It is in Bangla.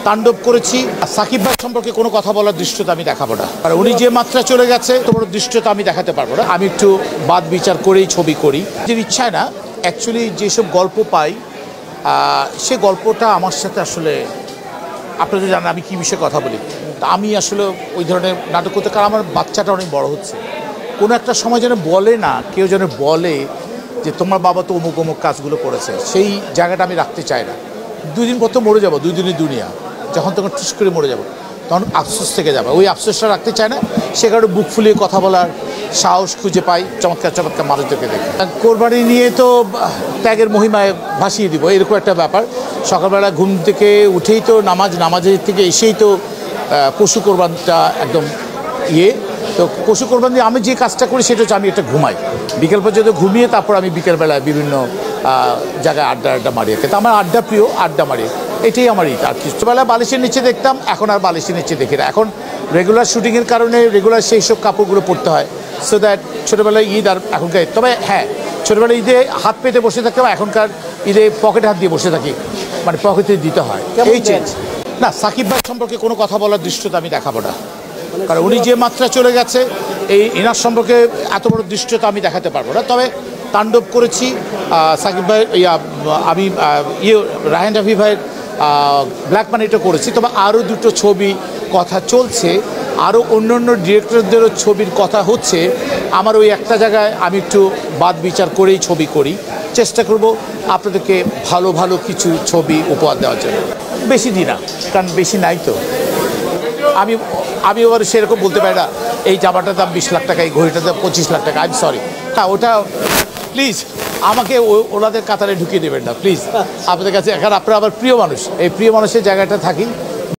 তাণ্ডব করেছি। সাকিব ভাই সম্পর্কে কোনো কথা বলার দৃশ্যতা আমি দেখাবো না, আর উনি যে মাত্রা চলে গেছে তোমার দৃশ্যতা আমি দেখাতে পারবো না। আমি একটু বাদ বিচার করেই ছবি করি, যে ইচ্ছায় না। অ্যাকচুয়ালি যেসব গল্প পাই সে গল্পটা আমার সাথে আসলে আপনাদের জানেন আমি কী বিষয়ে কথা বলি। তা আমি আসলে ওই ধরনের নাটক করতে, কারণ আমার বাচ্চাটা অনেক বড় হচ্ছে। কোনো একটা সময় যেন বলে না, কেউ যেন বলে যে তোমার বাবা তো অমুক অমুক কাজগুলো করেছে, সেই জায়গাটা আমি রাখতে চাই না। 2 দিন পর তো মরে যাবো, 2 দিনের দুনিয়া, যখন তখন টুস করে মরে যাবো, তখন আফসোস থেকে যাবে। ওই আফসোসটা রাখতে চায় না, সে কারণে বুক ফুলিয়ে কথা বলার সাহস খুঁজে পাই চমৎকার চমৎকার মানুষদেরকে দেখে। কোরবানি নিয়ে তো ত্যাগের মহিমায় ভাসিয়ে দিব, এরকম একটা ব্যাপার। সকালবেলা ঘুম থেকে উঠেই তো নামাজের থেকে এসেই তো পশু কোরবানটা একদম তো পশু কোরবান দিয়ে আমি যে কাজটা করি সেটা হচ্ছে আমি একটা ঘুমাই, বিকেল পর্যন্ত ঘুমিয়ে তারপর আমি বিকেলবেলায় বিভিন্ন জায়গায় আড্ডা মারি। তো আমার আড্ডা প্রিয়, আড্ডা মারি, এটাই আমার ইট। আর ছোটোবেলায় বালিশের নিচে দেখতাম, এখন আর বালিশের নিচে দেখি না। এখন রেগুলার শুটিংয়ের কারণে রেগুলার সেই সব কাপড়গুলো পরতে হয়, সো দ্যাট ছোটোবেলায় ঈদ আর এখনকার। তবে হ্যাঁ, ছোটোবেলায় ঈদে হাত পেতে বসে থাকতাম, এখনকার ঈদে পকেটে হাত দিয়ে বসে থাকি, মানে পকেটে দিতে হয়, এই চেঞ্জ। না, সাকিব ভাই সম্পর্কে কোনো কথা বলার দৃশ্যতা আমি দেখাবো না, কারণ উনি যে মাত্রা চলে গেছে এনার সম্পর্কে এত বড় দৃশ্যতা আমি দেখাতে পারবো না। তবে তাণ্ডব করেছি সাকিব ভাই, আমি রায়হান রাফি ভাইয়ের ব্ল্যাক মানিটা করেছি। তবে আরও 2টো ছবি কথা চলছে, আরও অন্য ডিরেক্টরদেরও ছবির কথা হচ্ছে। আমার ওই একটা জায়গায় আমি একটু বাদ বিচার করেই ছবি করি, চেষ্টা করব আপনাদেরকে ভালো ভালো কিছু ছবি উপহার দেওয়ার জন্য। বেশি দিন না, কারণ বেশি নাই তো। আমি ওর সেরকম বলতে পারি না এই জামাটার দাম 20 লাখ টাকা, এই ঘড়িটার দাম 25 লাখ টাকা। আই এম সরি, হ্যাঁ ওটা প্লিজ আমাকে ওনাদের কাতারে ঢুকিয়ে দেবেন না প্লিজ আপনাদের কাছে। এখন আপনারা আমার প্রিয় মানুষ, এই প্রিয় মানুষের জায়গাটা থাকি।